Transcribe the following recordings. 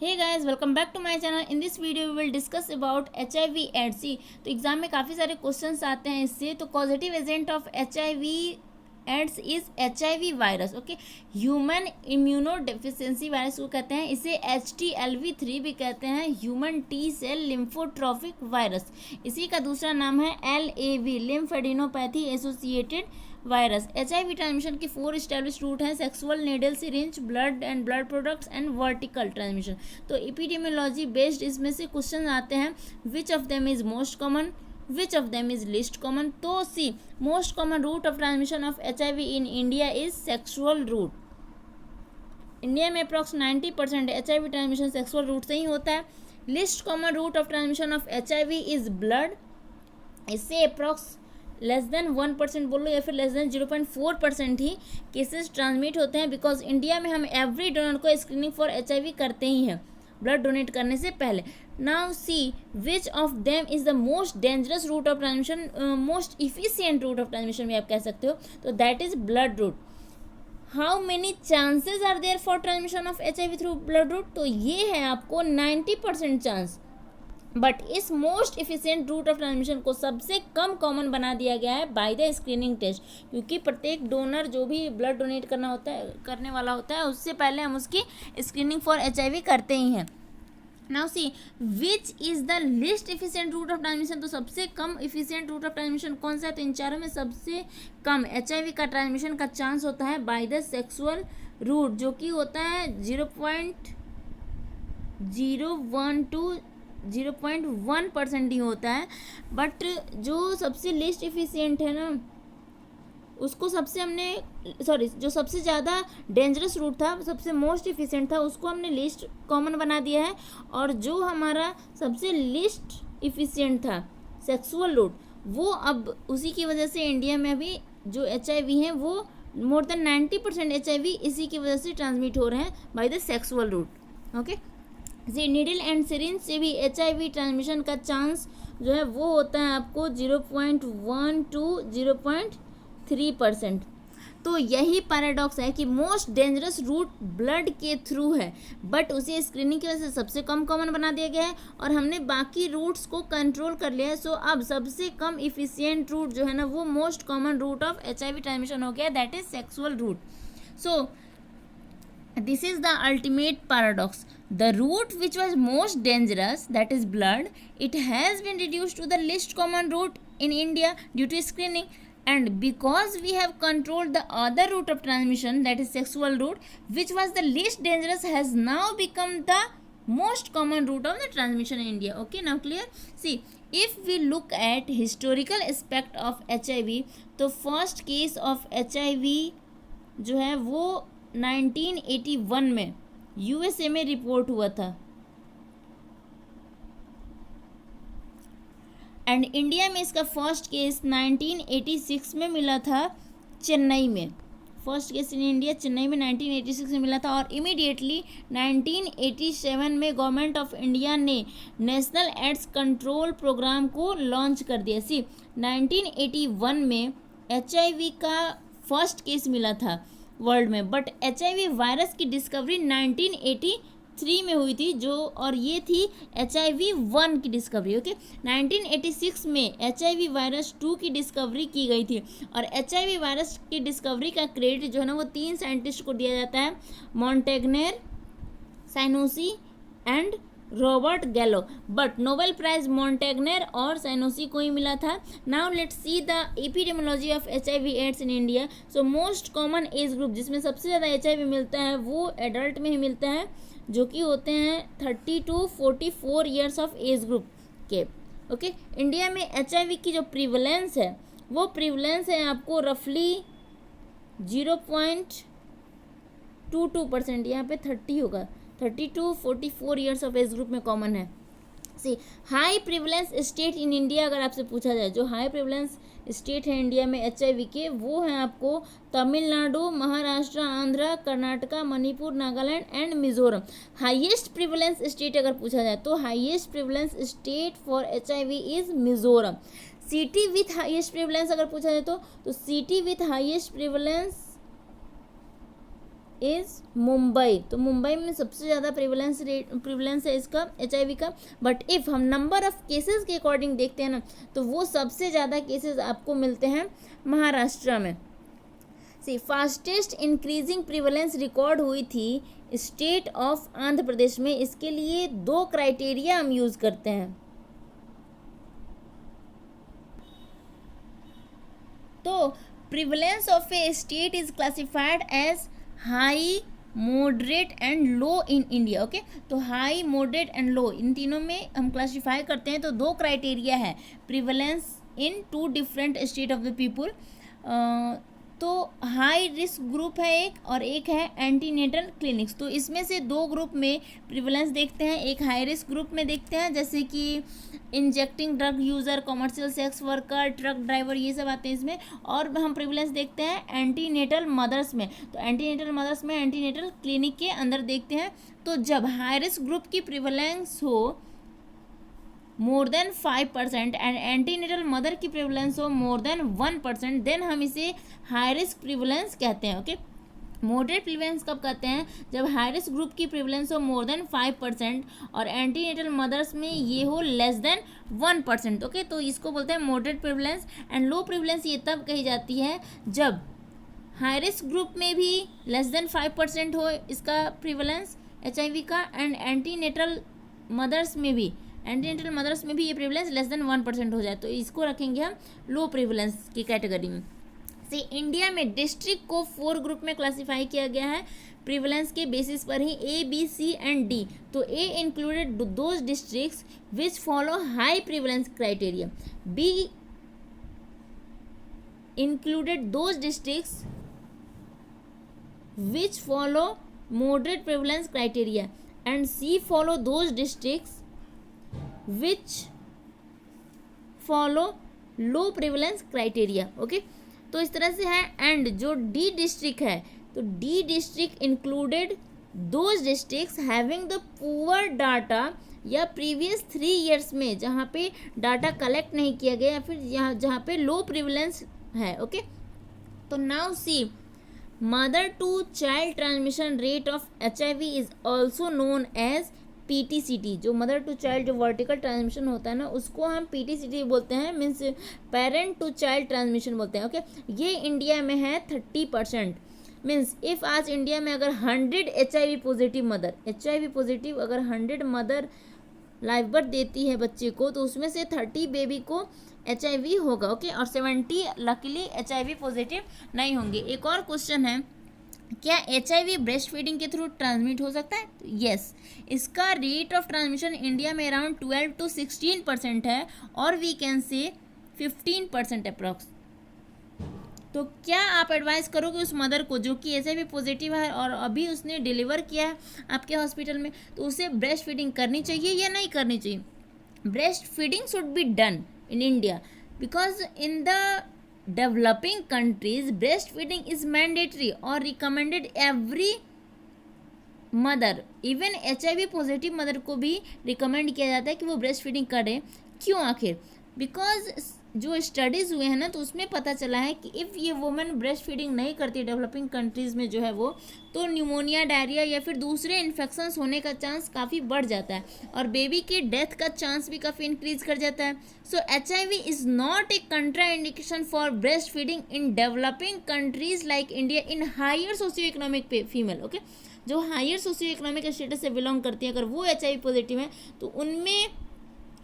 Hey guys, welcome back to my channel. In this video we will discuss about HIV AIDS. तो exam में काफ़ी सारे questions आते हैं इससे। तो positive agent of HIV AIDS is HIV virus. Okay, human immunodeficiency virus को कहते हैं। इसे HTLV-3 भी कहते हैं, human T cell lymphotrophic virus. इसी का दूसरा नाम है LAV, lymphadenopathy associated virus. HIV transmission के 4 इस्टेब्लिश रूट हैं: sexual, needle, syringe, blood and blood products and vertical transmission. तो एपिडेमियोलॉजी बेस्ड इसमें से क्वेश्चन आते हैं, which of them is most common, which of them is least common. तो see, most common route of transmission of HIV in India is sexual route. India में approx 90% HIV transmission sexual route से ही होता है। Least common route of transmission of HIV is blood. इससे approx less than 1% बोलो या फिर less than 0.4% ही केसेस ट्रांसमिट होते हैं, बिकॉज इंडिया में हम एवरी डोनर को स्क्रीनिंग फॉर HIV करते ही हैं ब्लड डोनेट करने से पहले। Now see, which of them is the most dangerous route of transmission, most efficient route of transmission भी आप कह सकते हो, तो that is blood route. How many chances are there for transmission of HIV through blood route? तो ये है आपको 90% चांस। बट इस most efficient route of transmission को सबसे कम कॉमन बना दिया गया है बाय द स्क्रीनिंग टेस्ट, क्योंकि प्रत्येक डोनर जो भी ब्लड डोनेट करने वाला होता है, उससे पहले हम उसकी स्क्रीनिंग फॉर HIV करते ही हैं। Now see, which is the least efficient route of transmission? तो सबसे कम इफिशियंट रूट ऑफ ट्रांसमिशन कौन सा है? तो इन चारों में सबसे कम HIV का ट्रांसमिशन का चांस होता है बाय द सेक्सुअल रूट, जो कि होता है 0.1% ही होता है। बट जो सबसे लिस्ट इफिशियंट है ना, उसको सबसे हमने जो सबसे ज़्यादा डेंजरस रूट था, सबसे मोस्ट इफिशियंट था, उसको हमने लिस्ट कॉमन बना दिया है। और जो हमारा सबसे लिस्ट इफिशियंट था सेक्सुअल रूट, वो अब उसी की वजह से इंडिया में अभी जो HIV हैं वो मोर देन 90% HIV इसी की वजह से ट्रांसमिट हो रहे हैं by the sexual route. Okay, जी, नीडल एंड सिरिंज से भी HIV ट्रांसमिशन का चांस जो है वो होता है आपको 0.1 to 0.3%। तो यही पैराडॉक्स है कि मोस्ट डेंजरस रूट ब्लड के थ्रू है, बट उसे स्क्रीनिंग की वजह से सबसे कम कॉमन बना दिया गया है और हमने बाकी रूट्स को कंट्रोल कर लिया है। सो अब सबसे कम इफिशियंट रूट जो है ना, वो most common route of HIV transmission हो गया, that is sexual route. So this is the ultimate paradox. The route which was most dangerous, that is blood, it has been reduced to the least common route in India due to screening. And because we have controlled the other route of transmission, that is sexual route, which was the least dangerous, has now become the most common route of the transmission in India. Okay, now clear? See, if we look at historical aspect of HIV, तो first case of HIV जो है वो 1981 में USA में report हुआ था, and India में इसका फर्स्ट केस 1986 में मिला था चेन्नई में। First case in India Chennai में 1986 में मिला था, और इमीडिएटली 1987 में गवर्नमेंट ऑफ इंडिया ने नेशनल एड्स कंट्रोल प्रोग्राम को लॉन्च कर दिया। सी, 1981 में HIV का फर्स्ट केस मिला था वर्ल्ड में, बट HIV वायरस की डिस्कवरी 1983 में हुई थी, जो और ये थी HIV-1 की डिस्कवरी। ओके, 1986 में HIV वायरस 2 की डिस्कवरी की गई थी, और HIV वायरस की डिस्कवरी का क्रेडिट जो है ना, वो 3 साइंटिस्ट को दिया जाता है, Montagnier, Sinoussi and Robert Gallo. But Nobel prize Montagnier और सैनोसी को ही मिला था। Now let's see the epidemiology of HIV AIDS in India. So most common age group जिसमें सबसे ज़्यादा HIV मिलता है वो एडल्ट में ही मिलता है, जो कि होते हैं 30 to 44 years of age group के। ओके, इंडिया में HIV की जो प्रिवलेंस है, वो प्रिवलेंस है आपको रफली 0.22%। यहाँ पे 30 होगा, 30 to 44 years of age group में कॉमन है। C, high prevalence state in India अगर आपसे पूछा जाए, जो हाई प्रिवलेंस स्टेट है इंडिया में HIV के, वो है आपको Tamil Nadu, Maharashtra, Andhra, Karnataka, Manipur, Nagaland and Mizoram. Highest prevalence state अगर पूछा जाए तो highest prevalence state for HIV is Mizoram. City with highest prevalence अगर पूछा जाए तो city with highest prevalence is Mumbai. तो मुंबई में सबसे ज़्यादा प्रिवलेंस है इसका HIV का। बट इफ़ हम नंबर ऑफ़ केसेस के अकॉर्डिंग देखते हैं ना, तो वो सबसे ज़्यादा केसेस आपको मिलते हैं महाराष्ट्र में। सी फास्टेस्ट इंक्रीजिंग प्रिवलेंस रिकॉर्ड हुई थी स्टेट ऑफ आंध्र प्रदेश में। इसके लिए 2 क्राइटेरिया हम यूज़ करते हैं। तो prevalence of a state is classified as high, moderate and low in India. Okay, तो हाई, मॉडरेट एंड लो इन तीनों में हम क्लासिफाई करते हैं। तो 2 क्राइटेरिया है prevalence in 2 different state of the people. तो हाई रिस्क ग्रुप है एक, और एक है एंटीनेटल क्लिनिक्स। तो इसमें से 2 ग्रुप में प्रिवलेंस देखते हैं। एक हाई रिस्क ग्रुप में देखते हैं, जैसे कि injecting drug user, commercial sex worker, truck driver, ये सब आते हैं इसमें। और हम प्रिवलेंस देखते हैं एंटीनेटल मदर्स में। तो एंटीनेटल मदर्स में एंटीनेटल क्लिनिक के अंदर देखते हैं। तो जब हाई रिस्क ग्रुप की प्रिवलेंस हो more than 5% and antenatal mother की प्रिवलेंस हो मोर देन 1%, देन हम इसे हाई रिस्क प्रिवलेंस कहते हैं। ओके, मॉडरेट प्रिवलेंस कब कहते हैं? जब हाई रिस्क ग्रुप की प्रिवलेंस हो मोर देन 5% और एंटीनेटल मदर्स में ये हो लेस देन 1%। ओके, तो इसको बोलते हैं moderate prevalence. And low prevalence ये तब कही जाती है जब हाई रिस्क ग्रुप में भी लेस देन 5% हो इसका प्रिवलेंस HIV का, एंड एंटीनेटल मदर्स में भी ये प्रिवलेंस लेस देन 1% हो जाए, तो इसको रखेंगे हम लो प्रिवलेंस की कैटेगरी में। से इंडिया में डिस्ट्रिक्ट को 4 ग्रुप में क्लासिफाई किया गया है प्रिवलेंस के बेसिस पर ही, A, B, C and D। तो A included those districts which follow high prevalence criteria, B included those districts which follow moderate prevalence criteria and C follow those districts which follow low prevalence criteria। Okay, तो इस तरह से है। And जो D district है, तो D district included those districts having the poor data या previous 3 years में जहाँ पे डाटा कलेक्ट नहीं किया गया, या फिर जहाँ पे लो प्रिवलेंस है। ओके, तो now see mother to child transmission rate of HIV is also known as PTCT। जो मदर टू चाइल्ड जो वर्टिकल ट्रांसमिशन होता है ना, उसको हम PTCT बोलते हैं, means parent to child transmission बोलते हैं। ओके, ये इंडिया में है 30%। मीन्स इफ़ आज इंडिया में अगर 100 HIV पॉजिटिव अगर 100 मदर लाइव बर्थ देती है बच्चे को, तो उसमें से 30 बेबी को HIV होगा। ओके, और 70 लकीली HIV पॉजिटिव नहीं होंगे। एक और क्वेश्चन है, क्या HIV ब्रेस्ट फीडिंग के थ्रू ट्रांसमिट हो सकता है? यस, इसका रेट ऑफ ट्रांसमिशन इंडिया में अराउंड 12 to 16% है, और वी कैन से 15% अप्रॉक्स। तो क्या आप एडवाइस करोगे उस मदर को जो कि HIV पॉजिटिव है और अभी उसने डिलीवर किया है आपके हॉस्पिटल में, तो उसे ब्रेस्ट फीडिंग करनी चाहिए या नहीं करनी चाहिए? Breast feeding should be done in India because in the developing countries breast feeding is mandatory or recommended every mother, even HIV positive mother को भी रिकमेंड किया जाता है कि वो ब्रेस्ट फीडिंग करे। क्यों आखिर? बिकॉज जो स्टडीज़ हुए हैं ना, तो उसमें पता चला है कि इफ़ ये वुमेन ब्रेस्ट फीडिंग नहीं करती डेवलपिंग कंट्रीज़ में जो है वो, तो न्यूमोनिया, डायरिया या फिर दूसरे इन्फेक्शंस होने का चांस काफ़ी बढ़ जाता है, और बेबी के डेथ का चांस भी काफ़ी इंक्रीज कर जाता है। So HIV is not a contraindication for breast feeding in developing countries like India in higher socioeconomic पे फीमेल। ओके, जो हायर सोशियो इकोनॉमिक स्टेटस से बिलोंग करती है, अगर वो HIV पॉजिटिव है तो उनमें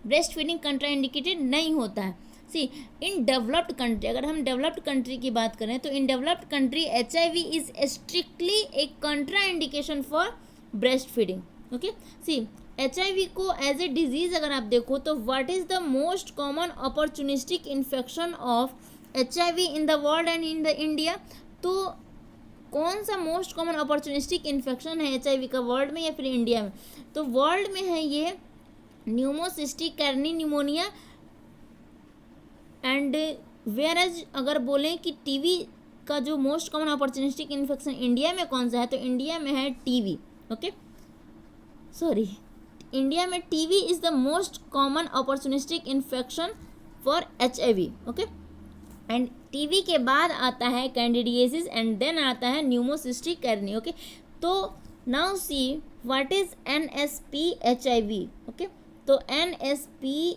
ब्रेस्ट फीडिंग कंट्रा इंडिकेटेड नहीं होता है। सी इन डेवलप्ड कंट्री, अगर हम डेवलप्ड कंट्री की बात करें, तो in developed country HIV is strictly a contraindication for breast feeding. Okay, see HIV को एज ए डिजीज अगर आप देखो, तो what is the most common opportunistic infection of HIV in the world and in the India? तो कौन सा most common opportunistic infection है HIV का वर्ल्ड में या फिर इंडिया में? तो वर्ल्ड में है ये न्यूमोसिस्टिक कैर्नी न्यूमोनिया। एंड वेयर एज अगर बोलें कि TB का जो most common opportunistic infection India में कौन सा है, तो इंडिया में है TB। ओके, सॉरी, इंडिया में TB is the most common opportunistic infection for HIV। Okay, and TV के बाद आता है कैंडिडिएसिस एंड देन आता है न्यूमोसिस्टिक कैर्नी. ओके, तो now see what is NSP HIV. Okay, तो एनएसपी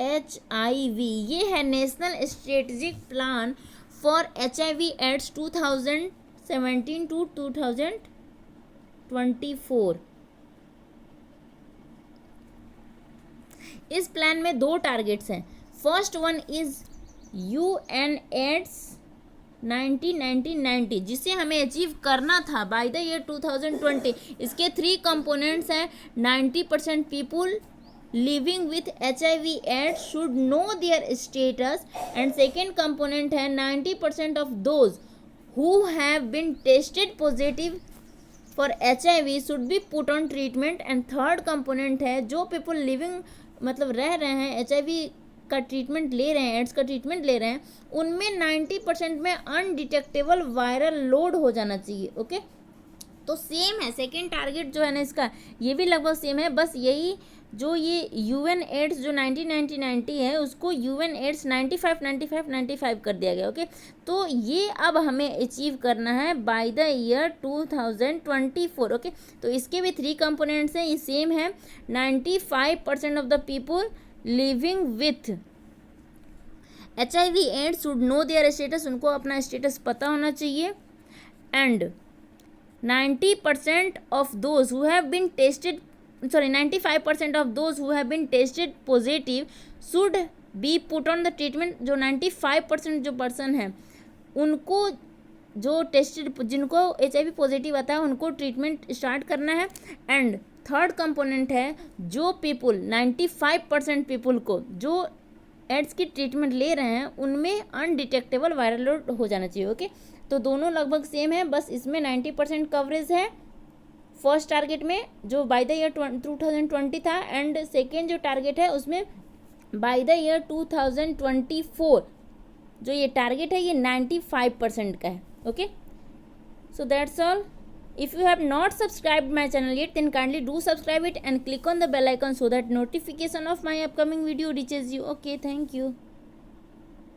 एचआईवी ये है national strategic plan for HIV AIDS 2017 to 2024. इस प्लान में 2 टारगेट्स हैं. First one is UN AIDS 1990 जिसे हमें अचीव करना था बाय द ईयर 2020. इसके 3 कंपोनेंट्स हैं. 90% people living with HIV AIDS should know their status, and second component है 90% of those who have been tested positive for HIV should be put on treatment, and third component है जो people living मतलब रह रहे हैं HIV का treatment ले रहे हैं, एड्स का ट्रीटमेंट ले रहे हैं, उनमें 90% में अनडिटेक्टेबल वायरल लोड हो जाना चाहिए. ओके, तो सेम है सेकेंड टारगेट जो है ना इसका, ये भी लगभग सेम है. बस यही जो ये यूएन एड्स जो 1990 है उसको यूएन एड्स 95 कर दिया गया. ओके, तो ये अब हमें अचीव करना है बाय द ईयर 2024. ओके, तो इसके भी 3 कंपोनेंट्स हैं, ये सेम है. 95% of the people living with HIV AIDS should know their status, उनको अपना स्टेटस पता होना चाहिए. And 90% of those who have been tested 95% of those who have been tested positive should be put on the treatment. जो 95% जो person है उनको जो टेस्टेड जिनको HIV पॉजिटिव आता है उनको ट्रीटमेंट स्टार्ट करना है. एंड थर्ड कंपोनेंट है जो पीपुल 95% पीपुल को जो एड्स की ट्रीटमेंट ले रहे हैं उनमें अनडिटेक्टेबल वायरल लोड हो जाना चाहिए. ओके, तो दोनों लगभग सेम है, बस इसमें 90% कवरेज है फर्स्ट टारगेट में जो बाय द ईयर 2020 था, एंड सेकेंड जो टारगेट है उसमें बाय द ईयर 2024 जो ये टारगेट है ये 95% का है. Okay, so that's all. If you have not subscribed my channel yet, then kindly do subscribe it and click on the bell icon so that notification of my upcoming video reaches you. Okay, thank you.